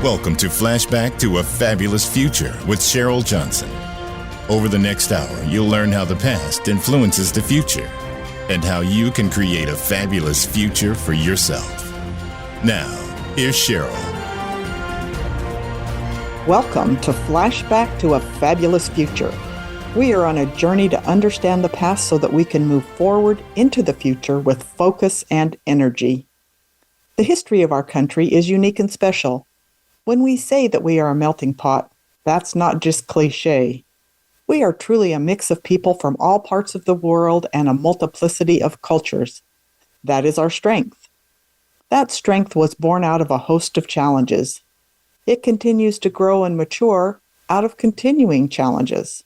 Welcome to Flashback to a Fabulous Future with Cheryl Johnson. Over the next hour, you'll learn how the past influences the future and how you can create a fabulous future for yourself. Now, here's Cheryl. Welcome to Flashback to a Fabulous Future. We are on a journey to understand the past so that we can move forward into the future with focus and energy. The history of our country is unique and special. When we say that we are a melting pot, that's not just cliche. We are truly a mix of people from all parts of the world and a multiplicity of cultures. That is our strength. That strength was born out of a host of challenges. It continues to grow and mature out of continuing challenges.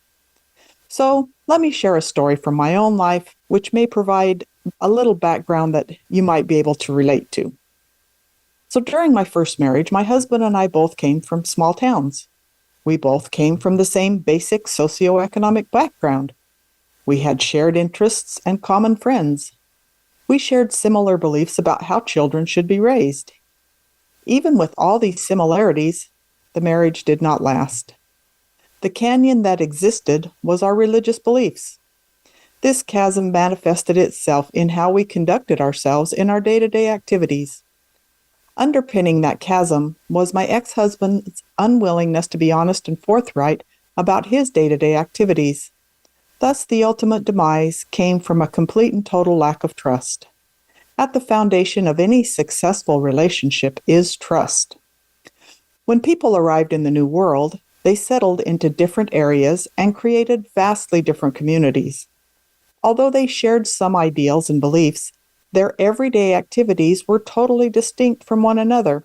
So let me share a story from my own life, which may provide a little background that you might be able to relate to. So during my first marriage, my husband and I both came from small towns. We both came from the same basic socioeconomic background. We had shared interests and common friends. We shared similar beliefs about how children should be raised. Even with all these similarities, the marriage did not last. The canyon that existed was our religious beliefs. This chasm manifested itself in how we conducted ourselves in our day-to-day activities. Underpinning that chasm was my ex-husband's unwillingness to be honest and forthright about his day-to-day activities. Thus, the ultimate demise came from a complete and total lack of trust. At the foundation of any successful relationship is trust. When people arrived in the New World, they settled into different areas and created vastly different communities. Although they shared some ideals and beliefs, their everyday activities were totally distinct from one another.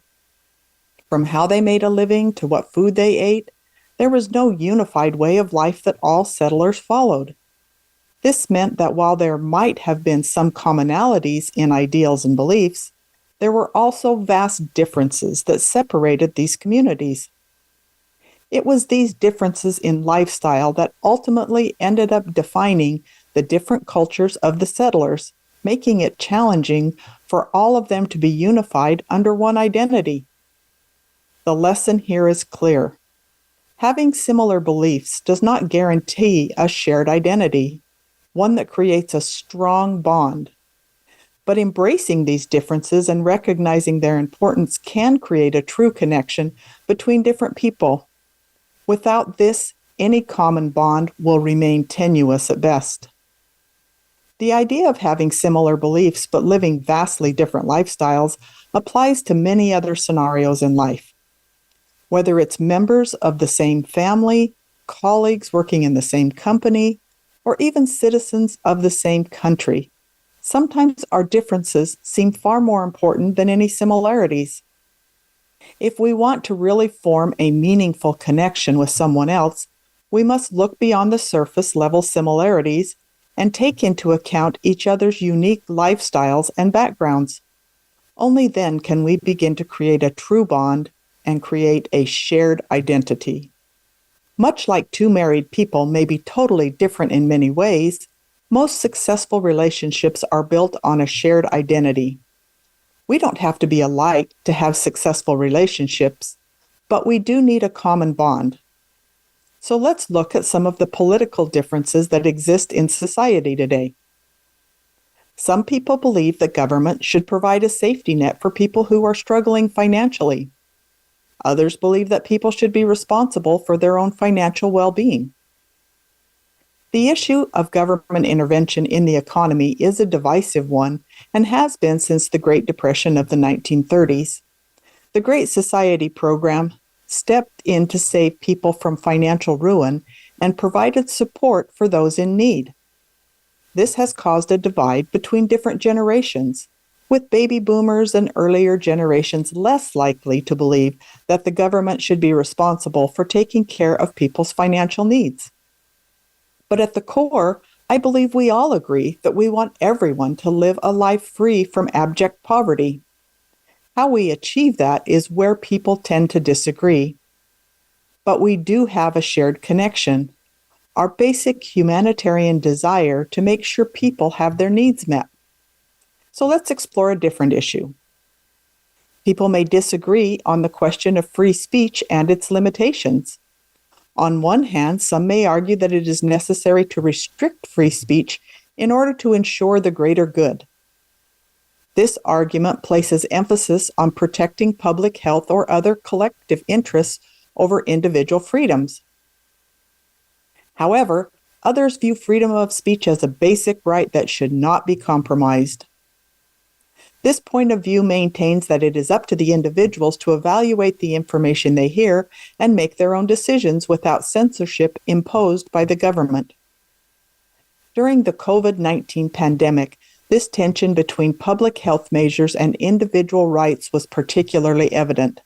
From how they made a living to what food they ate, there was no unified way of life that all settlers followed. This meant that while there might have been some commonalities in ideals and beliefs, there were also vast differences that separated these communities. It was these differences in lifestyle that ultimately ended up defining the different cultures of the settlers, making it challenging for all of them to be unified under one identity. The lesson here is clear. Having similar beliefs does not guarantee a shared identity, one that creates a strong bond. But embracing these differences and recognizing their importance can create a true connection between different people. Without this, any common bond will remain tenuous at best. The idea of having similar beliefs but living vastly different lifestyles applies to many other scenarios in life. Whether it's members of the same family, colleagues working in the same company, or even citizens of the same country, sometimes our differences seem far more important than any similarities. If we want to really form a meaningful connection with someone else, we must look beyond the surface level similarities and take into account each other's unique lifestyles and backgrounds. Only then can we begin to create a true bond and create a shared identity. Much like two married people may be totally different in many ways, most successful relationships are built on a shared identity. We don't have to be alike to have successful relationships, but we do need a common bond. So let's look at some of the political differences that exist in society today. Some people believe that government should provide a safety net for people who are struggling financially. Others believe that people should be responsible for their own financial well-being. The issue of government intervention in the economy is a divisive one and has been since the Great Depression of the 1930s. The Great Society program stepped in to save people from financial ruin and provided support for those in need. This has caused a divide between different generations, with baby boomers and earlier generations less likely to believe that the government should be responsible for taking care of people's financial needs. But at the core, I believe we all agree that we want everyone to live a life free from abject poverty. How we achieve that is where people tend to disagree. But we do have a shared connection, our basic humanitarian desire to make sure people have their needs met. So let's explore a different issue. People may disagree on the question of free speech and its limitations. On one hand, some may argue that it is necessary to restrict free speech in order to ensure the greater good. This argument places emphasis on protecting public health or other collective interests over individual freedoms. However, others view freedom of speech as a basic right that should not be compromised. This point of view maintains that it is up to the individuals to evaluate the information they hear and make their own decisions without censorship imposed by the government. During the COVID-19 pandemic, this tension between public health measures and individual rights was particularly evident.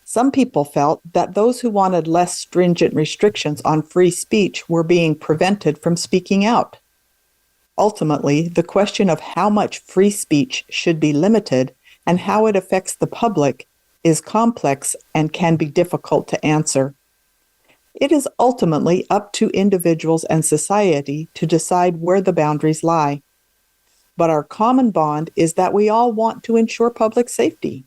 Some people felt that those who wanted less stringent restrictions on free speech were being prevented from speaking out. Ultimately, the question of how much free speech should be limited and how it affects the public is complex and can be difficult to answer. It is ultimately up to individuals and society to decide where the boundaries lie. But our common bond is that we all want to ensure public safety.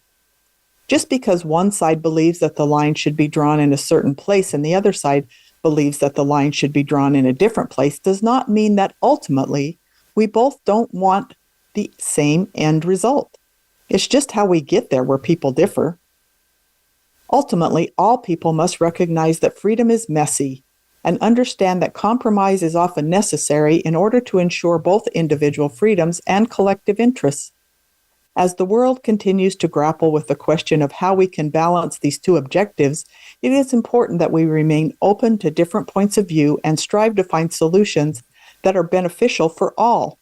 Just because one side believes that the line should be drawn in a certain place and the other side believes that the line should be drawn in a different place does not mean that ultimately we both don't want the same end result. It's just how we get there where people differ. Ultimately, all people must recognize that freedom is messy and understand that compromise is often necessary in order to ensure both individual freedoms and collective interests. As the world continues to grapple with the question of how we can balance these two objectives, it is important that we remain open to different points of view and strive to find solutions that are beneficial for all.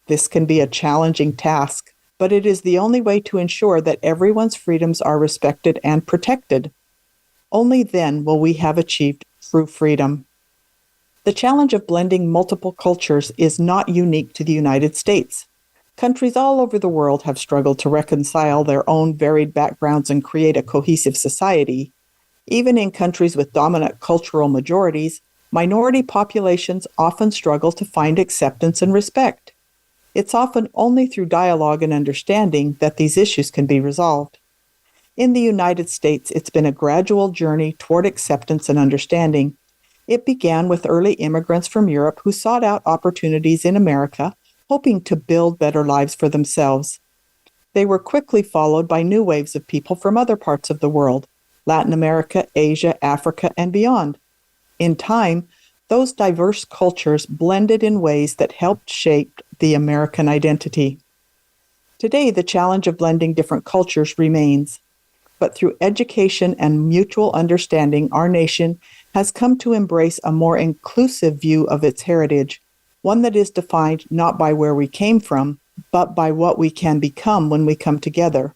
This can be a challenging task, but it is the only way to ensure that everyone's freedoms are respected and protected. Only then will we have achieved true freedom. The challenge of blending multiple cultures is not unique to the United States. Countries all over the world have struggled to reconcile their own varied backgrounds and create a cohesive society. Even in countries with dominant cultural majorities, minority populations often struggle to find acceptance and respect. It's often only through dialogue and understanding that these issues can be resolved. In the United States, it's been a gradual journey toward acceptance and understanding. It began with early immigrants from Europe who sought out opportunities in America, hoping to build better lives for themselves. They were quickly followed by new waves of people from other parts of the world, Latin America, Asia, Africa, and beyond. In time, those diverse cultures blended in ways that helped shape the American identity. Today, the challenge of blending different cultures remains. But through education and mutual understanding, our nation has come to embrace a more inclusive view of its heritage, one that is defined not by where we came from, but by what we can become when we come together.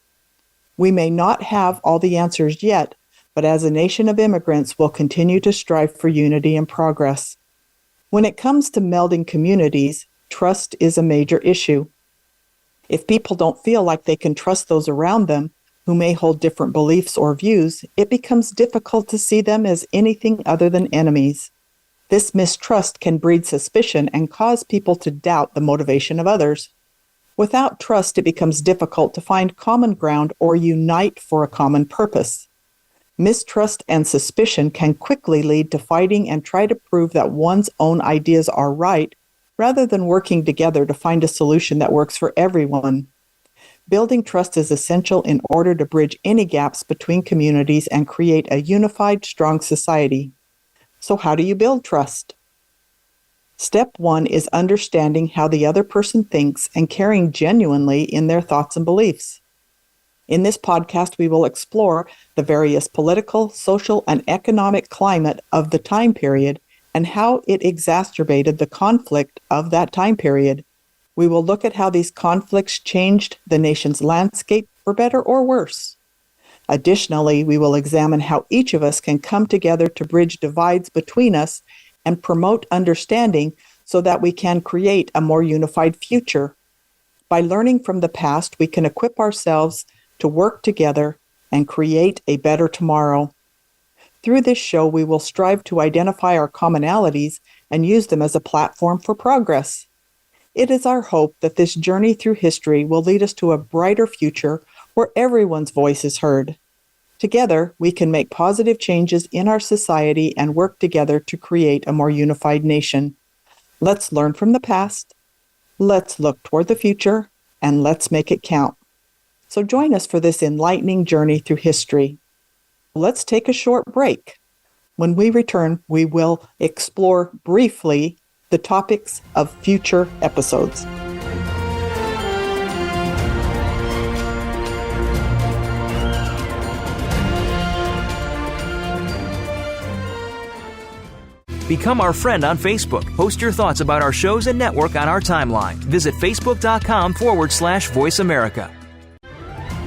We may not have all the answers yet, but as a nation of immigrants, we'll continue to strive for unity and progress. When it comes to melding communities, trust is a major issue. If people don't feel like they can trust those around them, who may hold different beliefs or views, it becomes difficult to see them as anything other than enemies. This mistrust can breed suspicion and cause people to doubt the motivation of others. Without trust, it becomes difficult to find common ground or unite for a common purpose. Mistrust and suspicion can quickly lead to fighting and try to prove that one's own ideas are right, rather than working together to find a solution that works for everyone. Building trust is essential in order to bridge any gaps between communities and create a unified, strong society. So how do you build trust? Step 1 is understanding how the other person thinks and caring genuinely in their thoughts and beliefs. In this podcast, we will explore the various political, social, and economic climate of the time period and how it exacerbated the conflict of that time period. We will look at how these conflicts changed the nation's landscape for better or worse. Additionally, we will examine how each of us can come together to bridge divides between us and promote understanding so that we can create a more unified future. By learning from the past, we can equip ourselves to work together and create a better tomorrow. Through this show, we will strive to identify our commonalities and use them as a platform for progress. It is our hope that this journey through history will lead us to a brighter future where everyone's voice is heard. Together, we can make positive changes in our society and work together to create a more unified nation. Let's learn from the past, let's look toward the future, and let's make it count. So join us for this enlightening journey through history. Let's take a short break. When we return, we will explore briefly the topics of future episodes. Become our friend on Facebook. Post your thoughts about our shows and network on our timeline. Visit facebook.com/Voice America.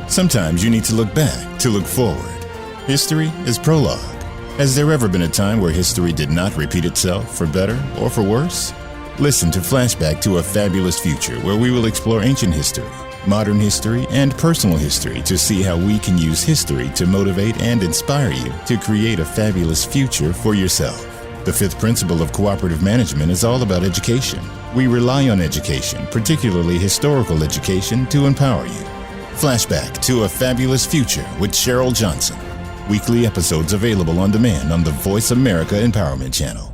Sometimes you need to look back to look forward. History is prologue. Has there ever been a time where history did not repeat itself, for better or for worse? Listen to Flashback to a Fabulous Future, where we will explore ancient history, modern history, and personal history to see how we can use history to motivate and inspire you to create a fabulous future for yourself. The fifth principle of cooperative management is all about education. We rely on education, particularly historical education, to empower you. Flashback to a Fabulous Future with Cheryl Johnson. Weekly episodes available on demand on the Voice America Empowerment Channel.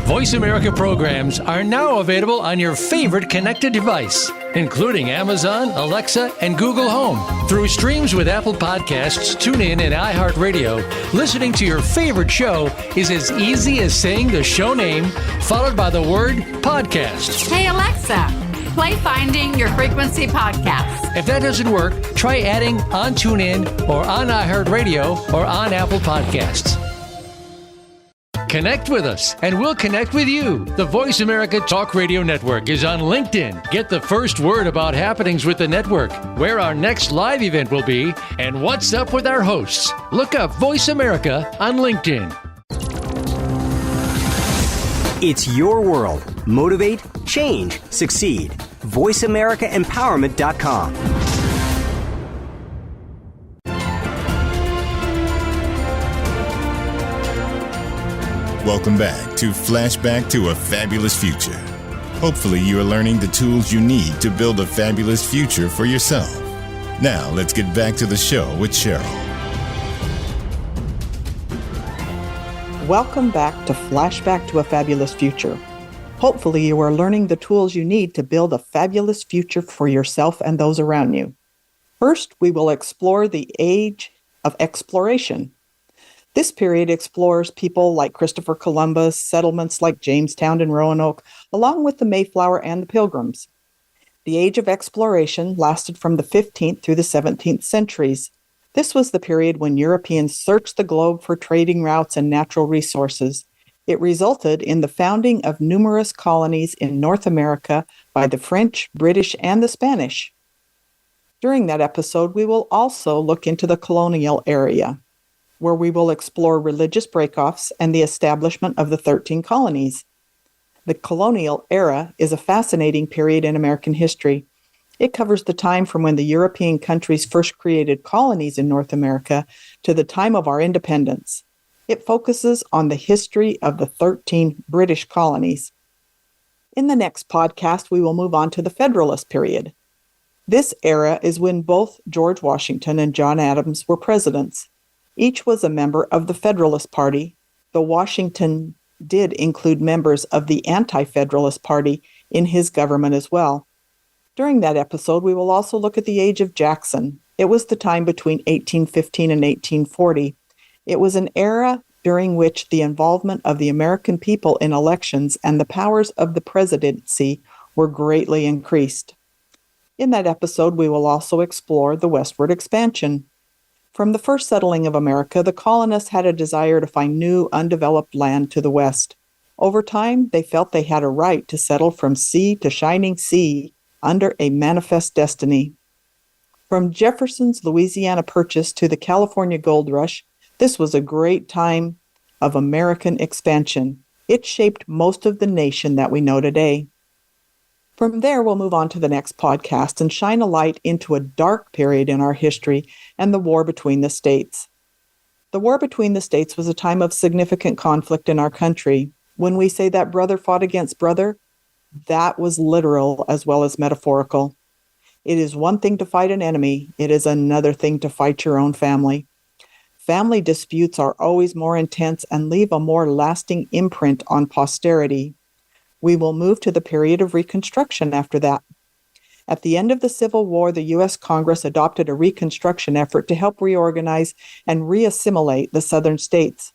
Voice America programs are now available on your favorite connected device, including Amazon, Alexa, and Google Home. Through streams with Apple Podcasts, TuneIn, and iHeartRadio, listening to your favorite show is as easy as saying the show name followed by the word podcast. Hey, Alexa, play Finding Your Frequency podcast. If that doesn't work, try adding on TuneIn or on iHeartRadio or on Apple Podcasts. Connect with us, and we'll connect with you. The Voice America Talk Radio Network is on LinkedIn. Get the first word about happenings with the network, where our next live event will be, and what's up with our hosts. Look up Voice America on LinkedIn. It's your world. Motivate, change, succeed. VoiceAmericaEmpowerment.com. Welcome back to Flashback to a Fabulous Future. Hopefully you are learning the tools you need to build a fabulous future for yourself. Now let's get back to the show with Cheryl. Welcome back to Flashback to a Fabulous Future. Hopefully you are learning the tools you need to build a fabulous future for yourself and those around you. First, we will explore the age of exploration. This period explores people like Christopher Columbus, settlements like Jamestown and Roanoke, along with the Mayflower and the Pilgrims. The age of exploration lasted from the 15th through the 17th centuries. This was the period when Europeans searched the globe for trading routes and natural resources. It resulted in the founding of numerous colonies in North America by the French, British, and the Spanish. During that episode, we will also look into the colonial area, where we will explore religious breakoffs and the establishment of the 13 colonies. The colonial era is a fascinating period in American history. It covers the time from when the European countries first created colonies in North America to the time of our independence. It focuses on the history of the 13 British colonies. In the next podcast, we will move on to the Federalist period. This era is when both George Washington and John Adams were presidents. Each was a member of the Federalist Party, though Washington did include members of the Anti-Federalist Party in his government as well. During that episode, we will also look at the age of Jackson. It was the time between 1815 and 1840. It was an era during which the involvement of the American people in elections and the powers of the presidency were greatly increased. In that episode, we will also explore the westward expansion. From the first settling of America, the colonists had a desire to find new, undeveloped land to the west. Over time, they felt they had a right to settle from sea to shining sea under a manifest destiny. From Jefferson's Louisiana Purchase to the California Gold Rush, this was a great time of American expansion. It shaped most of the nation that we know today. From there, we'll move on to the next podcast and shine a light into a dark period in our history and the war between the states. The war between the states was a time of significant conflict in our country. When we say that brother fought against brother, that was literal as well as metaphorical. It is one thing to fight an enemy. It is another thing to fight your own family. Family disputes are always more intense and leave a more lasting imprint on posterity. We will move to the period of Reconstruction after that. At the end of the Civil War, the U.S. Congress adopted a Reconstruction effort to help reorganize and reassimilate the Southern states.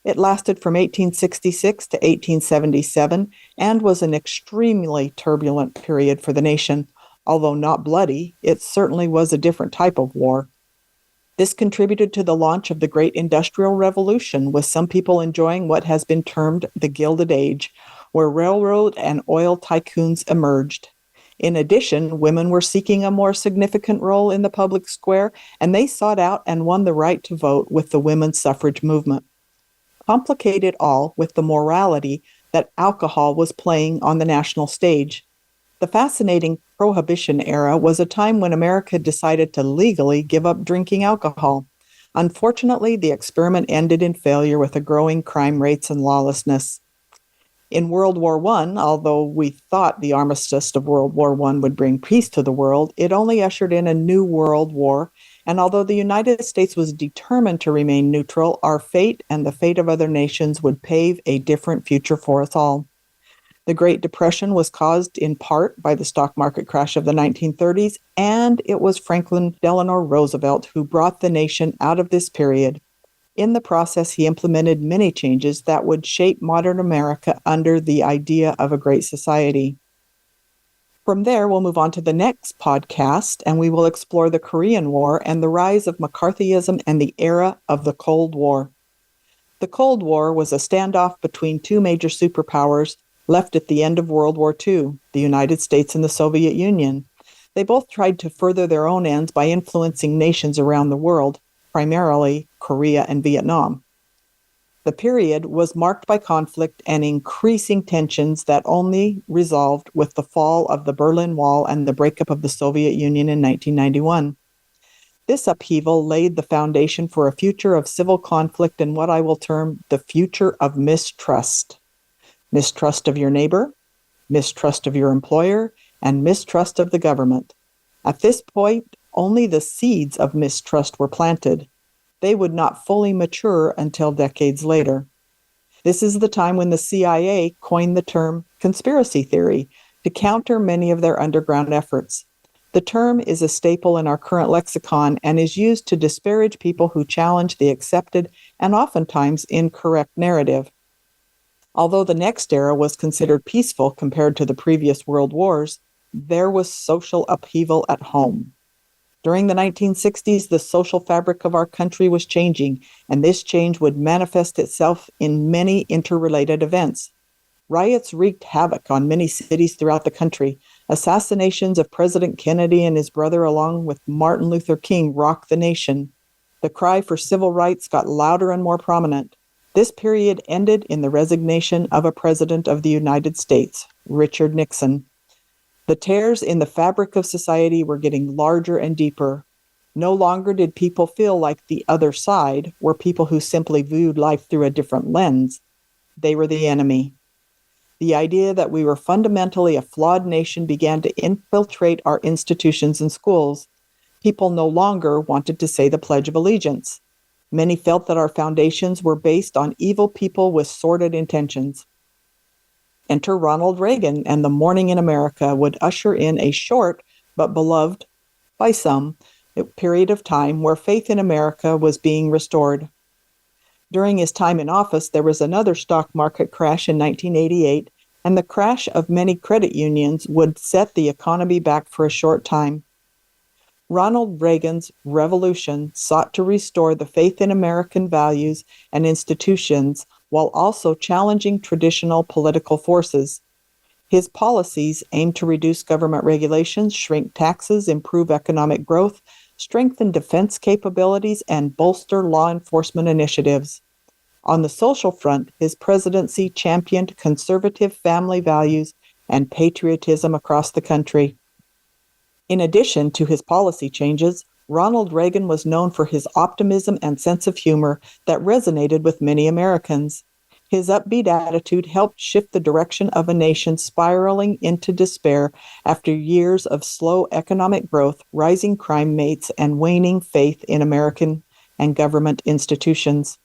It lasted from 1866 to 1877 and was an extremely turbulent period for the nation. Although not bloody, it certainly was a different type of war. This contributed to the launch of the Great Industrial Revolution, with some people enjoying what has been termed the Gilded Age, where railroad and oil tycoons emerged. In addition, women were seeking a more significant role in the public square, and they sought out and won the right to vote with the women's suffrage movement. Complicate it all with the morality that alcohol was playing on the national stage. The fascinating Prohibition era was a time when America decided to legally give up drinking alcohol. Unfortunately, the experiment ended in failure with a growing crime rates and lawlessness. In World War I, although we thought the armistice of World War I would bring peace to the world, it only ushered in a new world war, and although the United States was determined to remain neutral, our fate and the fate of other nations would pave a different future for us all. The Great Depression was caused in part by the stock market crash of the 1930s, and it was Franklin Delano Roosevelt who brought the nation out of this period. In the process, he implemented many changes that would shape modern America under the idea of a great society. From there, we'll move on to the next podcast, and we will explore the Korean War and the rise of McCarthyism and the era of the Cold War. The Cold War was a standoff between two major superpowers left at the end of World War II, the United States and the Soviet Union. They both tried to further their own ends by influencing nations around the world, primarily Korea and Vietnam. The period was marked by conflict and increasing tensions that only resolved with the fall of the Berlin Wall and the breakup of the Soviet Union in 1991. This upheaval laid the foundation for a future of civil conflict and what I will term the future of mistrust. Mistrust of your neighbor, mistrust of your employer, and mistrust of the government. At this point, only the seeds of mistrust were planted. They would not fully mature until decades later. This is the time when the CIA coined the term conspiracy theory to counter many of their underground efforts. The term is a staple in our current lexicon and is used to disparage people who challenge the accepted and oftentimes incorrect narrative. Although the next era was considered peaceful compared to the previous world wars, there was social upheaval at home. During the 1960s, the social fabric of our country was changing, and this change would manifest itself in many interrelated events. Riots wreaked havoc on many cities throughout the country. Assassinations of President Kennedy and his brother, along with Martin Luther King, rocked the nation. The cry for civil rights got louder and more prominent. This period ended in the resignation of a president of the United States, Richard Nixon. The tears in the fabric of society were getting larger and deeper. No longer did people feel like the other side were people who simply viewed life through a different lens. They were the enemy. The idea that we were fundamentally a flawed nation began to infiltrate our institutions and schools. People no longer wanted to say the Pledge of Allegiance. Many felt that our foundations were based on evil people with sordid intentions. Enter Ronald Reagan, and the morning in America would usher in a short, but beloved by some, period of time where faith in America was being restored. During his time in office, there was another stock market crash in 1988, and the crash of many credit unions would set the economy back for a short time. Ronald Reagan's revolution sought to restore the faith in American values and institutions while also challenging traditional political forces. His policies aimed to reduce government regulations, shrink taxes, improve economic growth, strengthen defense capabilities, and bolster law enforcement initiatives. On the social front, his presidency championed conservative family values and patriotism across the country. In addition to his policy changes, Ronald Reagan was known for his optimism and sense of humor that resonated with many Americans. His upbeat attitude helped shift the direction of a nation spiraling into despair after years of slow economic growth, rising crime rates, and waning faith in American and government institutions.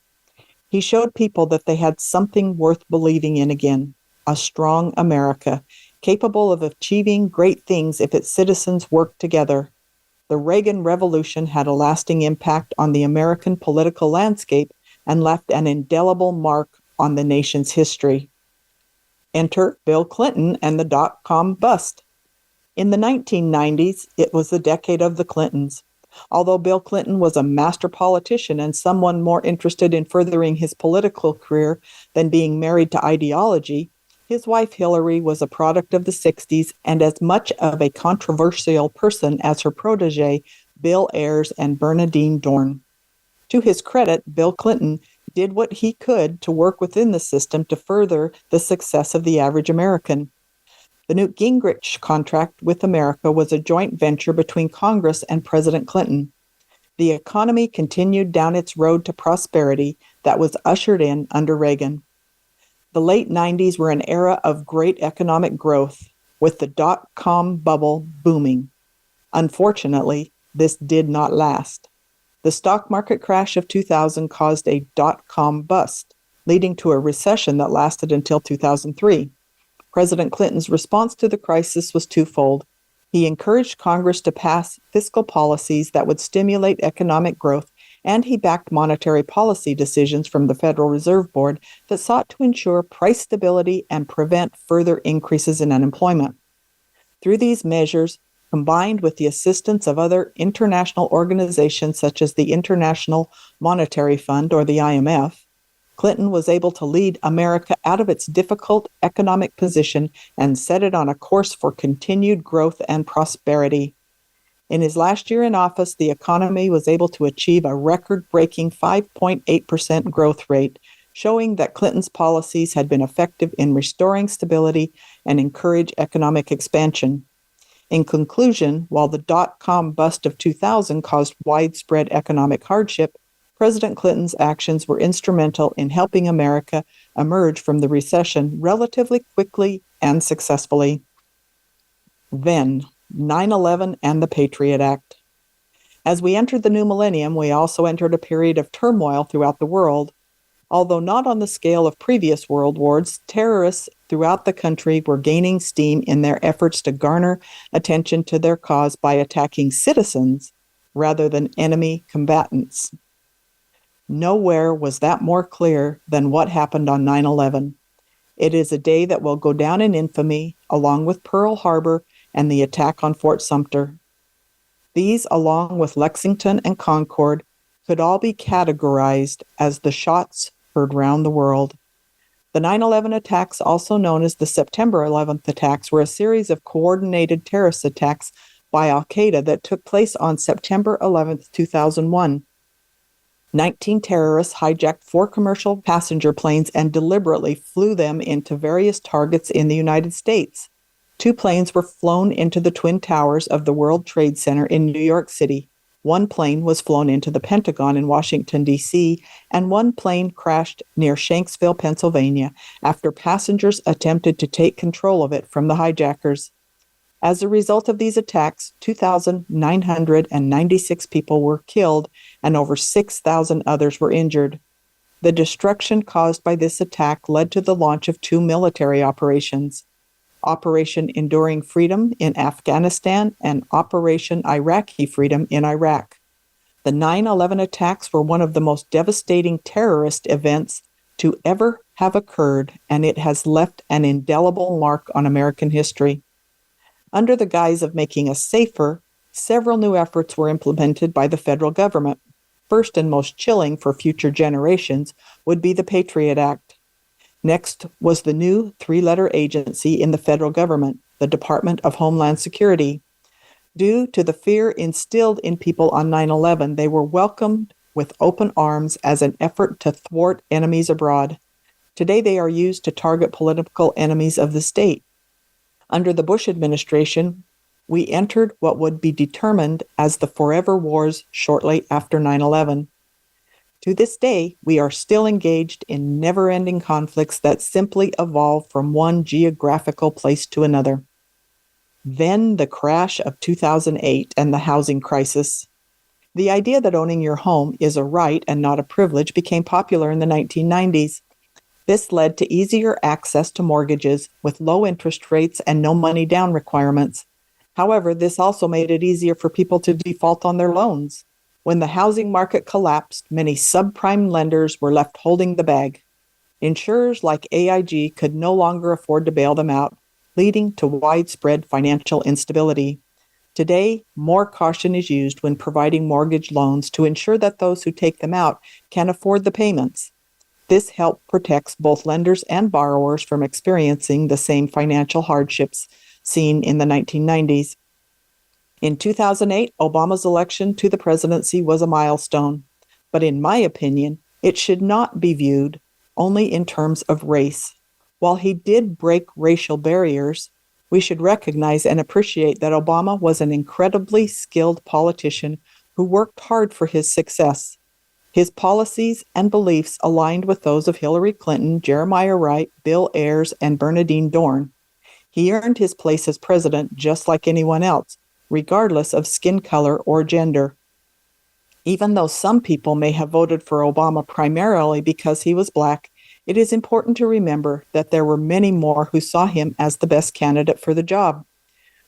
He showed people that they had something worth believing in again, a strong America, capable of achieving great things if its citizens worked together. The Reagan Revolution had a lasting impact on the American political landscape and left an indelible mark on the nation's history. Enter Bill Clinton and the dot-com bust. In the 1990s, it was the decade of the Clintons. Although Bill Clinton was a master politician and someone more interested in furthering his political career than being married to ideology, his wife Hillary was a product of the 60s and as much of a controversial person as her protege, Bill Ayers and Bernadine Dorn. To his credit, Bill Clinton did what he could to work within the system to further the success of the average American. The Newt Gingrich contract with America was a joint venture between Congress and President Clinton. The economy continued down its road to prosperity that was ushered in under Reagan. The late 90s were an era of great economic growth, with the dot-com bubble booming. Unfortunately, this did not last. The stock market crash of 2000 caused a dot-com bust, leading to a recession that lasted until 2003. President Clinton's response to the crisis was twofold. He encouraged Congress to pass fiscal policies that would stimulate economic growth, and he backed monetary policy decisions from the Federal Reserve Board that sought to ensure price stability and prevent further increases in unemployment. Through these measures, combined with the assistance of other international organizations such as the International Monetary Fund or the IMF, Clinton was able to lead America out of its difficult economic position and set it on a course for continued growth and prosperity. In his last year in office, the economy was able to achieve a record-breaking 5.8% growth rate, showing that Clinton's policies had been effective in restoring stability and encourage economic expansion. In conclusion, while the dot-com bust of 2000 caused widespread economic hardship, President Clinton's actions were instrumental in helping America emerge from the recession relatively quickly and successfully. Then, 9/11 and the Patriot Act. As we entered the new millennium, we also entered a period of turmoil throughout the world. Although not on the scale of previous world wars, terrorists throughout the country were gaining steam in their efforts to garner attention to their cause by attacking citizens rather than enemy combatants. Nowhere was that more clear than what happened on 9/11. It is a day that will go down in infamy, along with Pearl Harbor and the attack on Fort Sumter. These, along with Lexington and Concord, could all be categorized as the shots heard round the world. The 9/11 attacks, also known as the September 11th attacks, were a series of coordinated terrorist attacks by Al-Qaeda that took place on September 11th, 2001. 19 terrorists hijacked 4 commercial passenger planes and deliberately flew them into various targets in the United States. 2 planes were flown into the Twin Towers of the World Trade Center in New York City. 1 plane was flown into the Pentagon in Washington, D.C., and 1 plane crashed near Shanksville, Pennsylvania, after passengers attempted to take control of it from the hijackers. As a result of these attacks, 2,996 people were killed and over 6,000 others were injured. The destruction caused by this attack led to the launch of 2 military operations: Operation Enduring Freedom in Afghanistan and Operation Iraqi Freedom in Iraq. The 9/11 attacks were one of the most devastating terrorist events to ever have occurred, and it has left an indelible mark on American history. Under the guise of making us safer, several new efforts were implemented by the federal government. First and most chilling for future generations would be the Patriot Act. Next was the new 3-letter agency in the federal government, the Department of Homeland Security. Due to the fear instilled in people on 9/11, they were welcomed with open arms as an effort to thwart enemies abroad. Today they are used to target political enemies of the state. Under the Bush administration, we entered what would be determined as the forever wars shortly after 9/11. To this day, we are still engaged in never-ending conflicts that simply evolve from one geographical place to another. Then the crash of 2008 and the housing crisis. The idea that owning your home is a right and not a privilege became popular in the 1990s. This led to easier access to mortgages with low interest rates and no money down requirements. However, this also made it easier for people to default on their loans. When the housing market collapsed, many subprime lenders were left holding the bag. Insurers like AIG could no longer afford to bail them out, leading to widespread financial instability. Today, more caution is used when providing mortgage loans to ensure that those who take them out can afford the payments. This help protects both lenders and borrowers from experiencing the same financial hardships seen in the 1990s. In 2008, Obama's election to the presidency was a milestone, but in my opinion, it should not be viewed only in terms of race. While he did break racial barriers, we should recognize and appreciate that Obama was an incredibly skilled politician who worked hard for his success. His policies and beliefs aligned with those of Hillary Clinton, Jeremiah Wright, Bill Ayers, and Bernardine Dohrn. He earned his place as president just like anyone else, regardless of skin color or gender. Even though some people may have voted for Obama primarily because he was black, it is important to remember that there were many more who saw him as the best candidate for the job.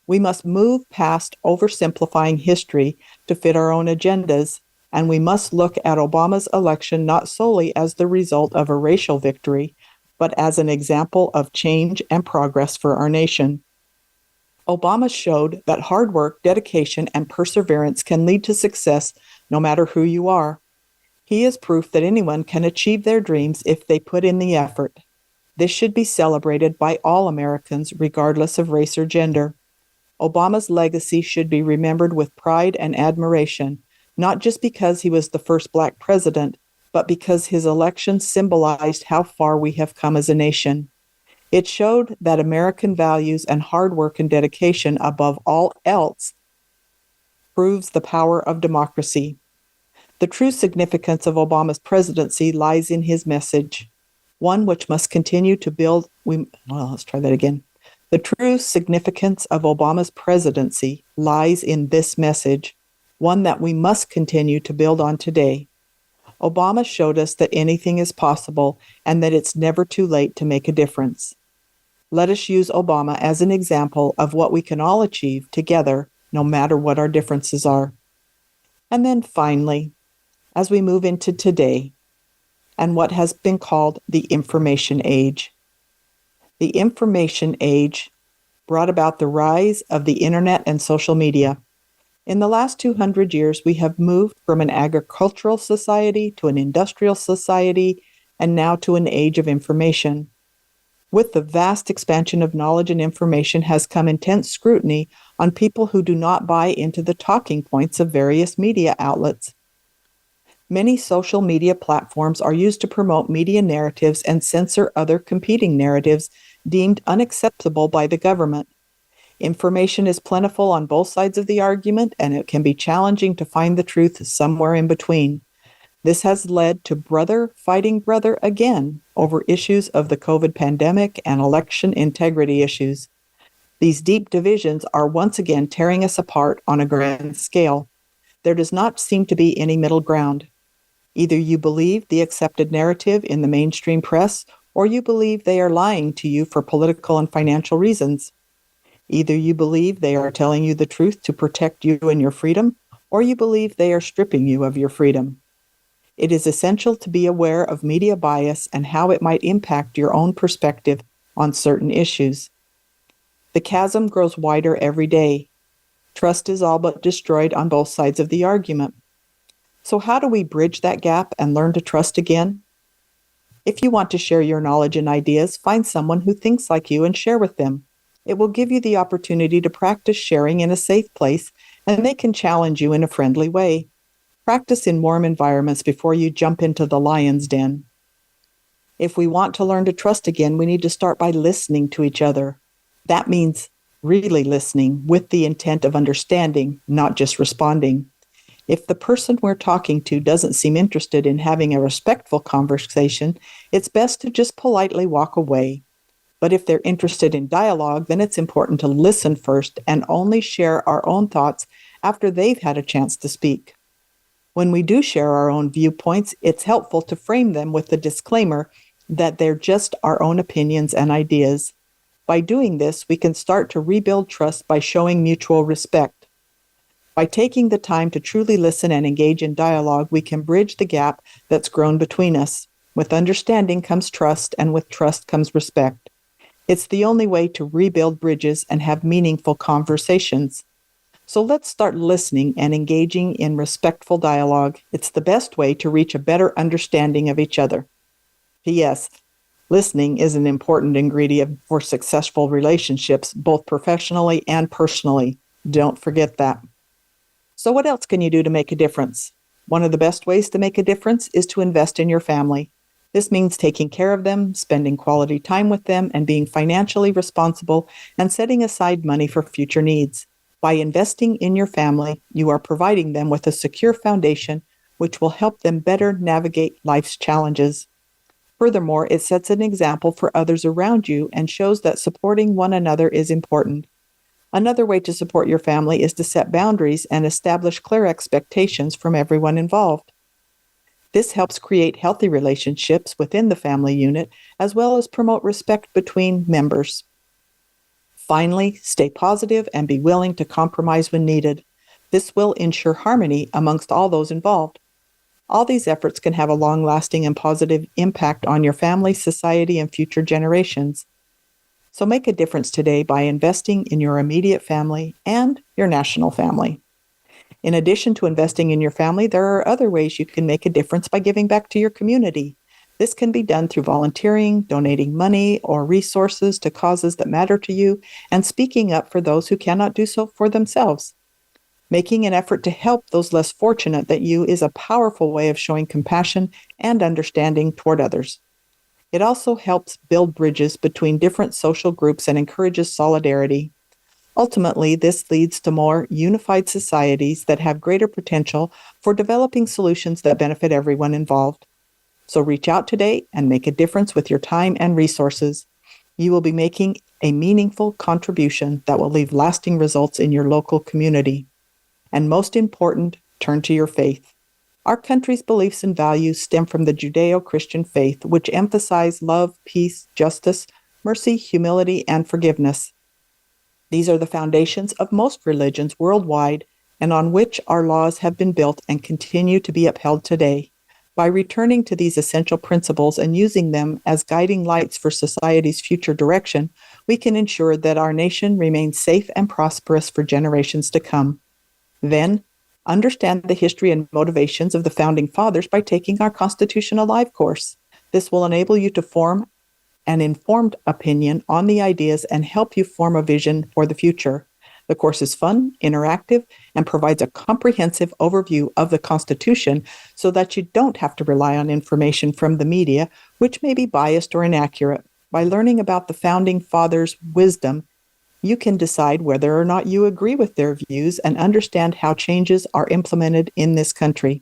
We must move past oversimplifying history to fit our own agendas, and we must look at Obama's election not solely as the result of a racial victory, but as an example of change and progress for our nation. Obama showed that hard work, dedication, and perseverance can lead to success no matter who you are. He is proof that anyone can achieve their dreams if they put in the effort. This should be celebrated by all Americans, regardless of race or gender. Obama's legacy should be remembered with pride and admiration, not just because he was the first black president, but because his election symbolized how far we have come as a nation. It showed that American values and hard work and dedication above all else proves the power of democracy. The true significance of Obama's presidency lies in his message, one which must continue to build. The true significance of Obama's presidency lies in this message, one that we must continue to build on today. Obama showed us that anything is possible and that it's never too late to make a difference. Let us use Obama as an example of what we can all achieve together, no matter what our differences are. And then finally, as we move into today and what has been called the information age. The information age brought about the rise of the internet and social media. In the last 200 years, we have moved from an agricultural society to an industrial society and now to an age of information. With the vast expansion of knowledge and information has come intense scrutiny on people who do not buy into the talking points of various media outlets. Many social media platforms are used to promote media narratives and censor other competing narratives deemed unacceptable by the government. Information is plentiful on both sides of the argument, and it can be challenging to find the truth somewhere in between. This has led to brother fighting brother again over issues of the COVID pandemic and election integrity issues. These deep divisions are once again tearing us apart on a grand scale. There does not seem to be any middle ground. Either you believe the accepted narrative in the mainstream press, or you believe they are lying to you for political and financial reasons. Either you believe they are telling you the truth to protect you and your freedom, or you believe they are stripping you of your freedom. It is essential to be aware of media bias and how it might impact your own perspective on certain issues. The chasm grows wider every day. Trust is all but destroyed on both sides of the argument. So how do we bridge that gap and learn to trust again? If you want to share your knowledge and ideas, find someone who thinks like you and share with them. It will give you the opportunity to practice sharing in a safe place, and they can challenge you in a friendly way. Practice in warm environments before you jump into the lion's den. If we want to learn to trust again, we need to start by listening to each other. That means really listening with the intent of understanding, not just responding. If the person we're talking to doesn't seem interested in having a respectful conversation, it's best to just politely walk away. But if they're interested in dialogue, then it's important to listen first and only share our own thoughts after they've had a chance to speak. When we do share our own viewpoints, it's helpful to frame them with the disclaimer that they're just our own opinions and ideas. By doing this, we can start to rebuild trust by showing mutual respect. By taking the time to truly listen and engage in dialogue, we can bridge the gap that's grown between us. With understanding comes trust, and with trust comes respect. It's the only way to rebuild bridges and have meaningful conversations. So let's start listening and engaging in respectful dialogue. It's the best way to reach a better understanding of each other. P.S. Listening is an important ingredient for successful relationships, both professionally and personally. Don't forget that. So what else can you do to make a difference? One of the best ways to make a difference is to invest in your family. This means taking care of them, spending quality time with them, and being financially responsible and setting aside money for future needs. By investing in your family, you are providing them with a secure foundation which will help them better navigate life's challenges. Furthermore, it sets an example for others around you and shows that supporting one another is important. Another way to support your family is to set boundaries and establish clear expectations from everyone involved. This helps create healthy relationships within the family unit, as well as promote respect between members. Finally, stay positive and be willing to compromise when needed. This will ensure harmony amongst all those involved. All these efforts can have a long-lasting and positive impact on your family, society, and future generations. So make a difference today by investing in your immediate family and your national family. In addition to investing in your family, there are other ways you can make a difference by giving back to your community. This can be done through volunteering, donating money or resources to causes that matter to you, and speaking up for those who cannot do so for themselves. Making an effort to help those less fortunate than you is a powerful way of showing compassion and understanding toward others. It also helps build bridges between different social groups and encourages solidarity. Ultimately, this leads to more unified societies that have greater potential for developing solutions that benefit everyone involved. So reach out today and make a difference with your time and resources. You will be making a meaningful contribution that will leave lasting results in your local community. And most important, turn to your faith. Our country's beliefs and values stem from the Judeo-Christian faith, which emphasize love, peace, justice, mercy, humility, and forgiveness. These are the foundations of most religions worldwide and on which our laws have been built and continue to be upheld today. By returning to these essential principles and using them as guiding lights for society's future direction, we can ensure that our nation remains safe and prosperous for generations to come. Then, understand the history and motivations of the Founding Fathers by taking our Constitution Alive course. This will enable you to form an informed opinion on the ideas and help you form a vision for the future. The course is fun, interactive, and provides a comprehensive overview of the Constitution so that you don't have to rely on information from the media, which may be biased or inaccurate. By learning about the Founding Fathers' wisdom, you can decide whether or not you agree with their views and understand how changes are implemented in this country.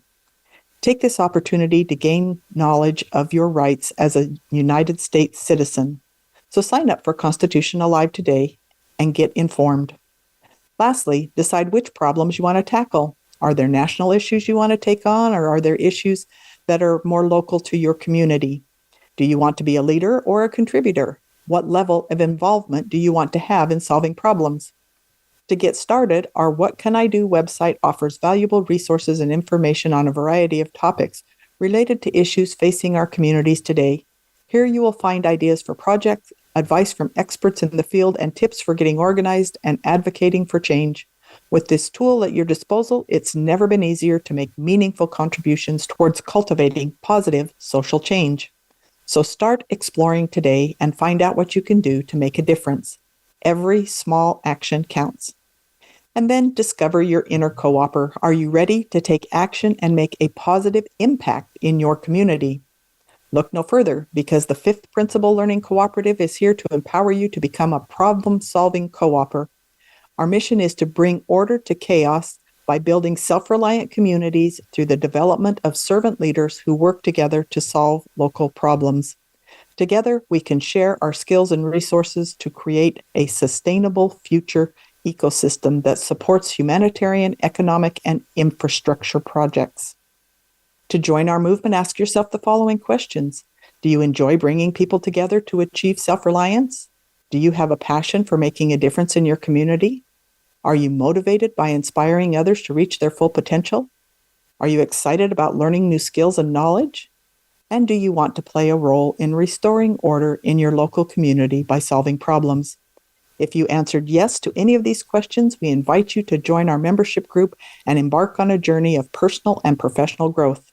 Take this opportunity to gain knowledge of your rights as a United States citizen. So sign up for Constitution Alive today and get informed. Lastly, decide which problems you want to tackle. Are there national issues you want to take on, or are there issues that are more local to your community? Do you want to be a leader or a contributor? What level of involvement do you want to have in solving problems? To get started, our What Can I Do website offers valuable resources and information on a variety of topics related to issues facing our communities today. Here you will find ideas for projects, advice from experts in the field, and tips for getting organized and advocating for change. With this tool at your disposal, it's never been easier to make meaningful contributions towards cultivating positive social change. So start exploring today and find out what you can do to make a difference. Every small action counts. And then discover your inner co-opper. Are you ready to take action and make a positive impact in your community? Look no further, because the 5th Principle Learning Cooperative is here to empower you to become a problem-solving co-opper. Our mission is to bring order to chaos by building self-reliant communities through the development of servant leaders who work together to solve local problems. Together, we can share our skills and resources to create a sustainable future ecosystem that supports humanitarian, economic, and infrastructure projects. To join our movement, ask yourself the following questions. Do you enjoy bringing people together to achieve self-reliance? Do you have a passion for making a difference in your community? Are you motivated by inspiring others to reach their full potential? Are you excited about learning new skills and knowledge? And do you want to play a role in restoring order in your local community by solving problems? If you answered yes to any of these questions, we invite you to join our membership group and embark on a journey of personal and professional growth.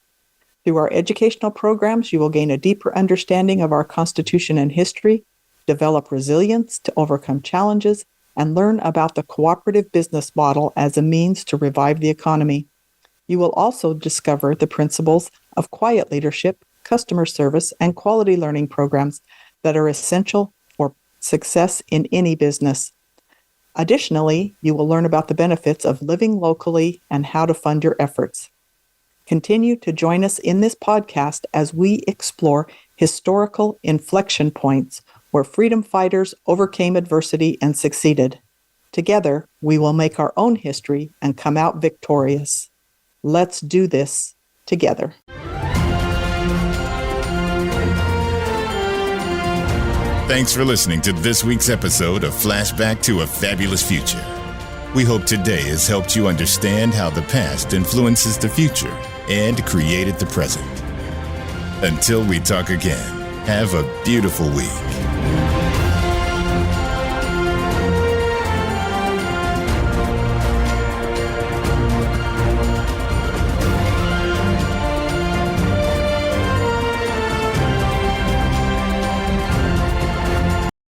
Through our educational programs, you will gain a deeper understanding of our Constitution and history, develop resilience to overcome challenges, and learn about the cooperative business model as a means to revive the economy. You will also discover the principles of quiet leadership, customer service, and quality learning programs that are essential for success in any business. Additionally, you will learn about the benefits of living locally and how to fund your efforts. Continue to join us in this podcast as we explore historical inflection points where freedom fighters overcame adversity and succeeded. Together, we will make our own history and come out victorious. Let's do this together. Thanks for listening to this week's episode of Flashback to a Fabulous Future. We hope today has helped you understand how the past influences the future and created the present. Until we talk again, have a beautiful week.